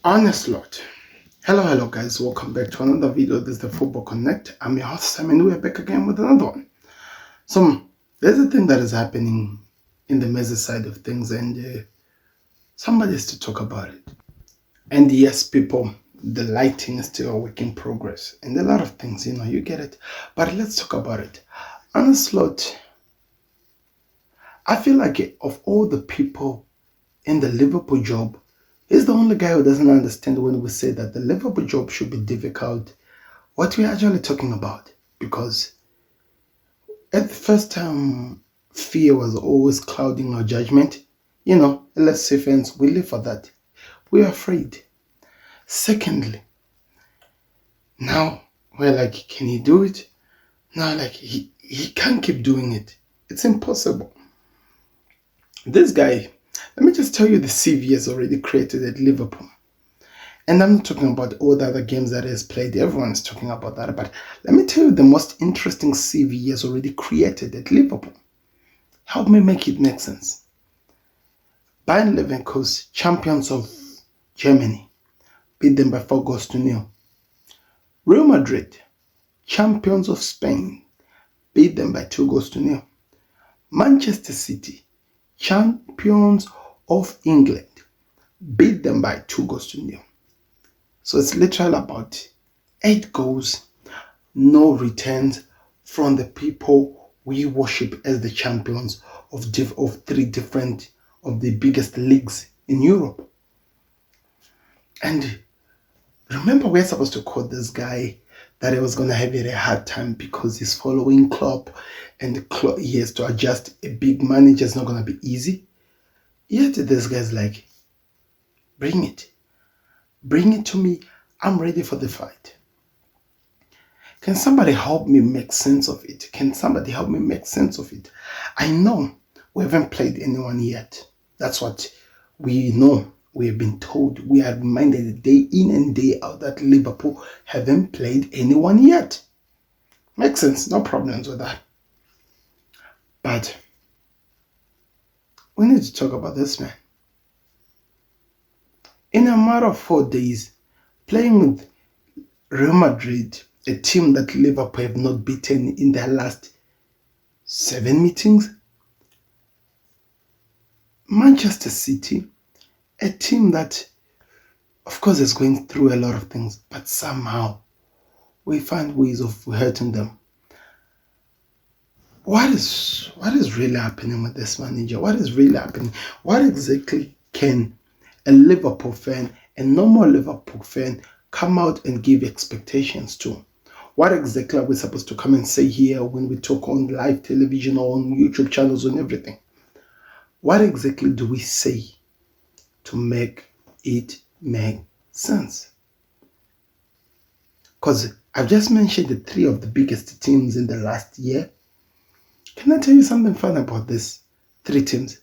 Onslaught. Hello guys, welcome back to another video. This is the Football Connect. I'm your host Simon. We're back again with another one. So there's a thing that is happening in the Messi side of things, and somebody has to talk about it. And yes, people, the lighting is still a work in progress, and a lot of things, you get it. But let's talk about it. Onslaught. I feel like of all the people in the Liverpool job, he's the only guy who doesn't understand when we say that the Liverpool job should be difficult, what we're actually talking about. Because at the first time, fear was always clouding our judgment. Let's say fans, we live for that. We're afraid. Secondly, now we're like, can he do it? Now, like, he can't keep doing it. It's impossible. This guy, let me just tell you the CV he has already created at Liverpool. And I'm not talking about all the other games that he has played. Everyone's talking about that. But let me tell you the most interesting CV he has already created at Liverpool. Help me make it make sense. Bayern Leverkusen, champions of Germany, beat them by 4 goals to 0. Real Madrid, champions of Spain, beat them by 2 goals to 0. Manchester City, champions of England, beat them by 2 goals to 0. So it's literally about 8 goals, no returns from the people we worship as the champions of 3 different of the biggest leagues in Europe. And remember, we're supposed to call this guy that he was going to have a hard time because he's following Klopp, and he has to adjust. A big manager is not going to be easy. Yet this guy's like, bring it to me. I'm ready for the fight. Can somebody help me make sense of it? I know we haven't played anyone yet. That's what we know. We have been told. We are reminded day in and day out that Liverpool haven't played anyone yet. Makes sense. No problems with that. But we need to talk about this man. In a matter of 4 days, playing with Real Madrid, a team that Liverpool have not beaten in their last 7 meetings. Manchester City, a team that, of course, is going through a lot of things, but somehow we find ways of hurting them. What is really happening with this manager? What is really happening? What exactly can a Liverpool fan, a normal Liverpool fan, come out and give expectations to? What exactly are we supposed to come and say here when we talk on live television or on YouTube channels and everything? What exactly do we say to make it make sense? Because I've just mentioned the 3 of the biggest teams in the last year. Can I tell you something fun about these 3 teams?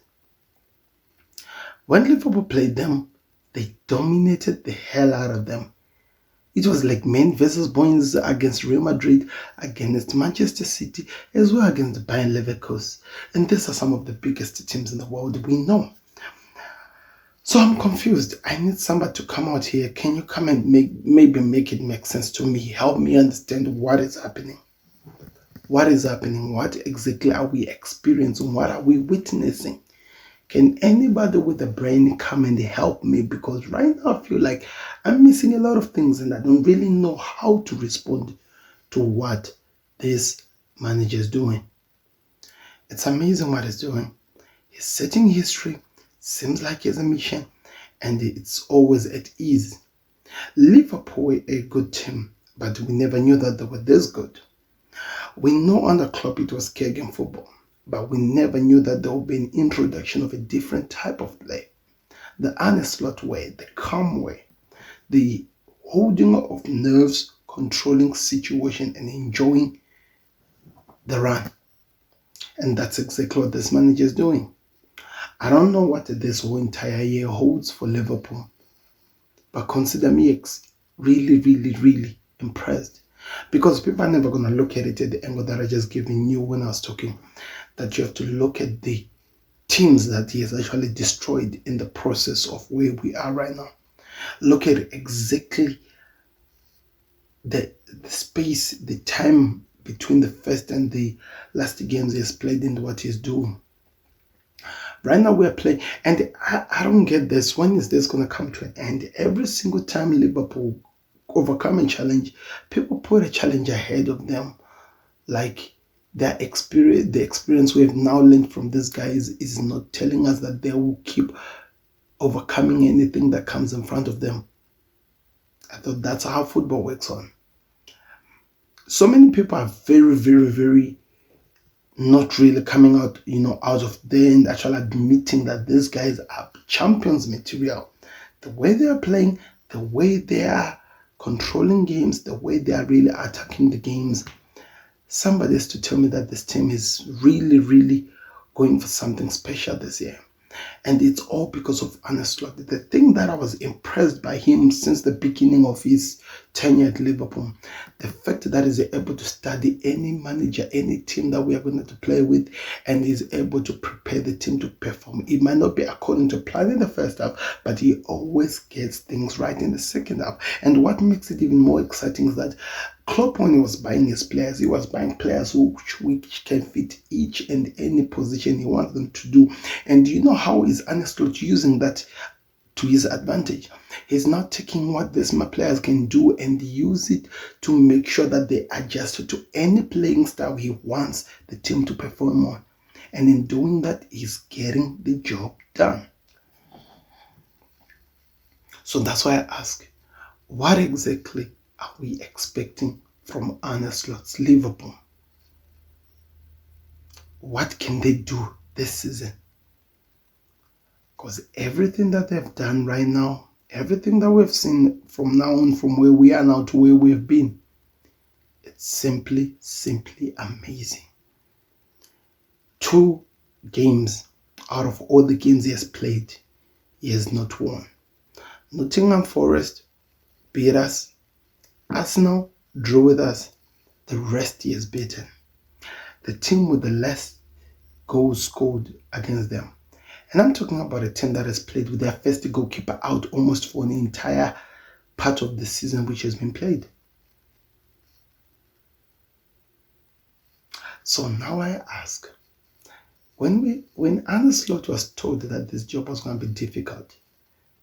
When Liverpool played them, they dominated the hell out of them. It was like men versus boys against Real Madrid, against Manchester City, as well against Bayern Leverkusen. And these are some of the biggest teams in the world we know. So I'm confused. I need somebody to come out here. Can you come and maybe make it make sense to me? Help me understand what is happening. What is happening? What exactly are we experiencing? What are we witnessing? Can anybody with a brain come and help me? Because right now I feel like I'm missing a lot of things and I don't really know how to respond to what this manager is doing. It's amazing what he's doing. He's setting history. Seems like he has a mission, and it's always at ease. Liverpool were a good team, but we never knew that they were this good. We know under Klopp it was Kerrigan football, but we never knew that there would be an introduction of a different type of play. The Onslaught way, the calm way, the holding of nerves, controlling situation and enjoying the run. And that's exactly what this manager is doing. I don't know what this whole entire year holds for Liverpool, but consider me really, really, really impressed. Because people are never going to look at it at the angle that I just giving you when I was talking, that you have to look at the teams that he has actually destroyed in the process of where we are right now. Look at exactly the space, the time between the first and the last games he has played and what he's doing. Right now we're playing, and I don't get this. When is this going to come to an end? Every single time Liverpool overcome a challenge, people put a challenge ahead of them. Like their experience, the experience we have now learned from these guys is not telling us that they will keep overcoming anything that comes in front of them. I thought that's how football works on. So many people are very, very, very not really coming out, out of there and actually admitting that these guys are champions material. The way they are playing, the way they are controlling games, the way they are really attacking the games. Somebody has to tell me that this team is really, really going for something special this year. And it's all because of Arne Slot. The thing that I was impressed by him since the beginning of his tenure at Liverpool, the fact that he's able to study any manager, any team that we are going to play with, and he's able to prepare the team to perform. It might not be according to plan in the first half, but he always gets things right in the second half. And what makes it even more exciting is that Klopp, when he was buying his players, he was buying players which can fit each and any position he wants them to do. And you know how is Arne Slot using that to his advantage? He's not taking what these players can do and use it to make sure that they adjust to any playing style he wants the team to perform on. And in doing that, he's getting the job done. So that's why I ask, what exactly are we expecting from Arne Slot's Liverpool? What can they do this season? Because everything that they've done right now, everything that we've seen from now on, from where we are now to where we've been, it's simply amazing. 2 games out of all the games he has played, he has not won. Nottingham Forest beat us. Arsenal drew with us. The rest he has beaten. The team with the less goals scored against them. And I'm talking about a team that has played with their first goalkeeper out almost for an entire part of the season which has been played. So now I ask, when Arne Slot was told that this job was going to be difficult,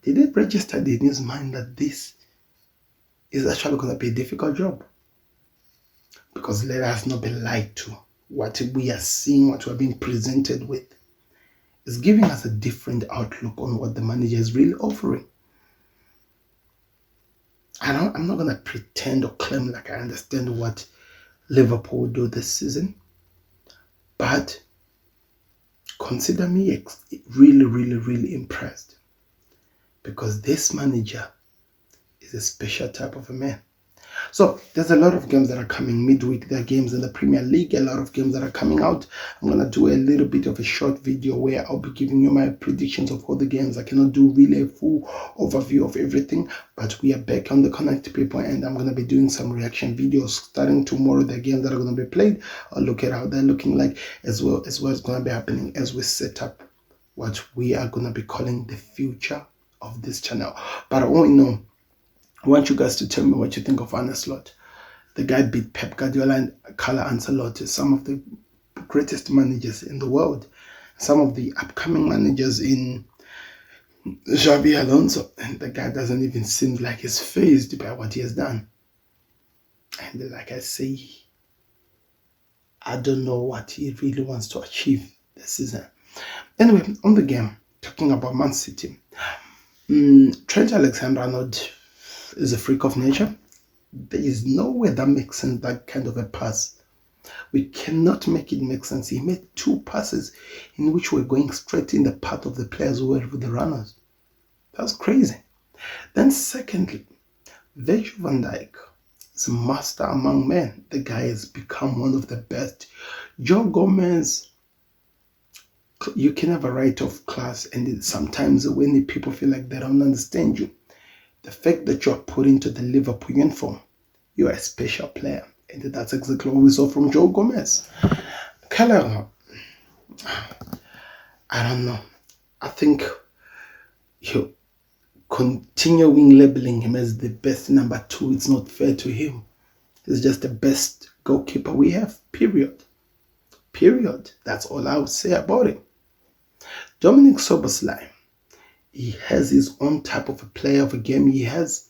did it register in his mind that this is actually going to be a difficult job? Because let us not be lied to. What we are seeing, what we are being presented with, is giving us a different outlook on what the manager is really offering. I'm not going to pretend or claim like I understand what Liverpool will do this season, but consider me really impressed, because this manager is a special type of a man. So there's a lot of games that are coming midweek. There are games in the Premier League, a lot of games that are coming out. I'm going to do a little bit of a short video where I'll be giving you my predictions of all the games. I cannot do really a full overview of everything, but we are back on the Connect People, and I'm going to be doing some reaction videos starting tomorrow. The games that are going to be played, I'll look at how they're looking like, as well as what's going to be happening as we set up what we are going to be calling the future of this channel. But I won't know. I want you guys to tell me what you think of Arne Slot. The guy beat Pep Guardiola and Carlo Ancelotti, some of the greatest managers in the world. Some of the upcoming managers in Xabi Alonso. And the guy doesn't even seem like he's fazed by what he has done. And like I say, I don't know what he really wants to achieve this season. Anyway, on the game, talking about Man City. Trent Alexander-Arnold is a freak of nature. There is no way that makes sense, that kind of a pass. We cannot make it make sense. He made 2 passes in which were going straight in the path of the players who were with the runners. That's crazy. Then secondly, Virgil van Dijk is a master among men. The guy has become one of the best. Joe Gomez, you can have a right of class, and sometimes when people feel like they don't understand you, the fact that you're put into the Liverpool uniform, you're a special player. And that's exactly what we saw from Joe Gomez. Keller, I don't know. I think continuing labeling him as the best number 2, it's not fair to him. He's just the best goalkeeper we have, period. Period. That's all I would say about him. Dominik Szoboszlai, he has his own type of a player of a game. He has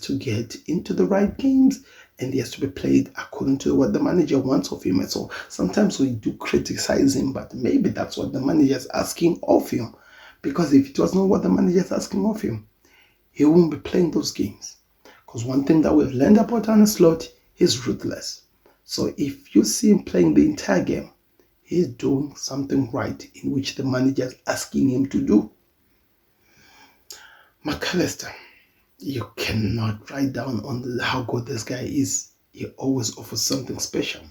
to get into the right games, and he has to be played according to what the manager wants of him. And so sometimes we do criticize him, but maybe that's what the manager is asking of him. Because if it was not what the manager is asking of him, he won't be playing those games. Because one thing that we've learned about Arne Slot, he's ruthless. So if you see him playing the entire game, he's doing something right in which the manager is asking him to do. McAllister, you cannot write down on how good this guy is. He always offers something special.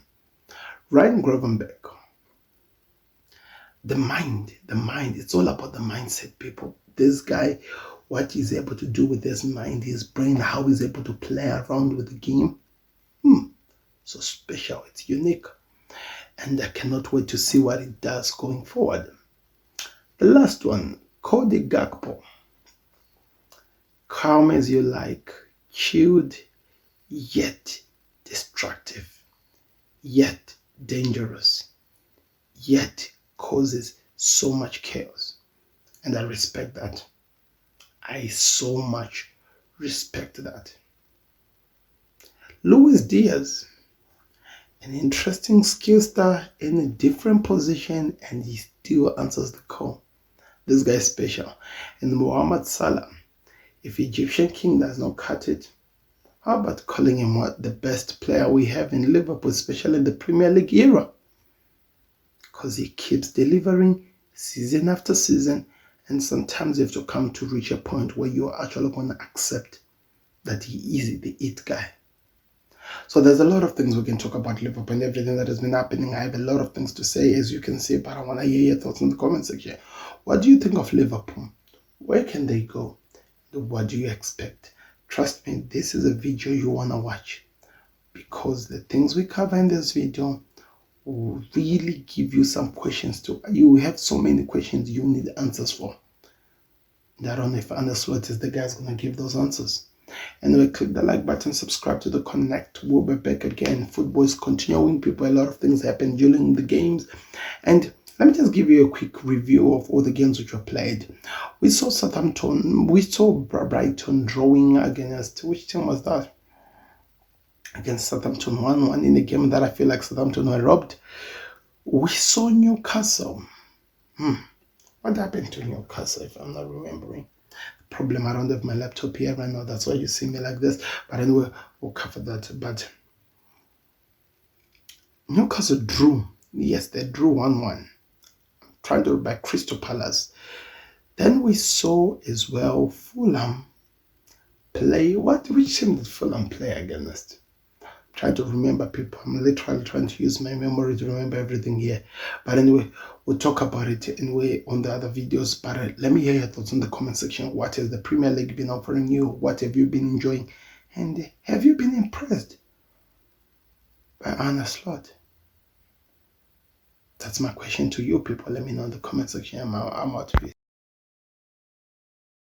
Ryan Gravenberch, the mind, it's all about the mindset, people. This guy, what he's able to do with his mind, his brain, how he's able to play around with the game. So special, it's unique. And I cannot wait to see what it does going forward. The last one, Cody Gakpo. Calm as you like, chilled, yet destructive, yet dangerous, yet causes so much chaos. And I respect that. I so much respect that. Luis Diaz, an interesting skill star in a different position, and he still answers the call. This guy is special. And Mohamed Salah, if Egyptian King does not cut it, how about calling him the best player we have in Liverpool, especially in the Premier League era? Because he keeps delivering season after season, and sometimes you have to come to reach a point where you're actually going to accept that he is the it guy. So there's a lot of things we can talk about Liverpool and everything that has been happening. I have a lot of things to say, as you can see, but I want to hear your thoughts in the comment section. What do you think of Liverpool? Where can they go? What do you expect? Trust me, this is a video you want to watch, because the things we cover in this video will really give you some questions to. You have so many questions you need answers for. And I don't know if Arne Slot is the guy who's going to give those answers. Anyway, click the like button, subscribe to the Connect. We'll be back again. Football is continuing, people. A lot of things happen during the games. And let me just give you a quick review of all the games which were played. We saw Southampton, we saw Brighton drawing against, which team was that? Against Southampton, 1-1 in a game that I feel like Southampton were robbed. We saw Newcastle. What happened to Newcastle, if I'm not remembering? Problem, I don't have my laptop here right now, that's why you see me like this. But anyway, we'll cover that. But Newcastle drew. Yes, they drew 1-1. Trying to by Crystal Palace. Then we saw as well Fulham play. Which team did Fulham play against? Trying to remember, people. I'm literally trying to use my memory to remember everything here. But anyway, we'll talk about it anyway on the other videos. But let me hear your thoughts in the comment section. What has the Premier League been offering you? What have you been enjoying? And have you been impressed by Arne Slot? That's my question to you, people. Let me know in the comment section. I'm out of it.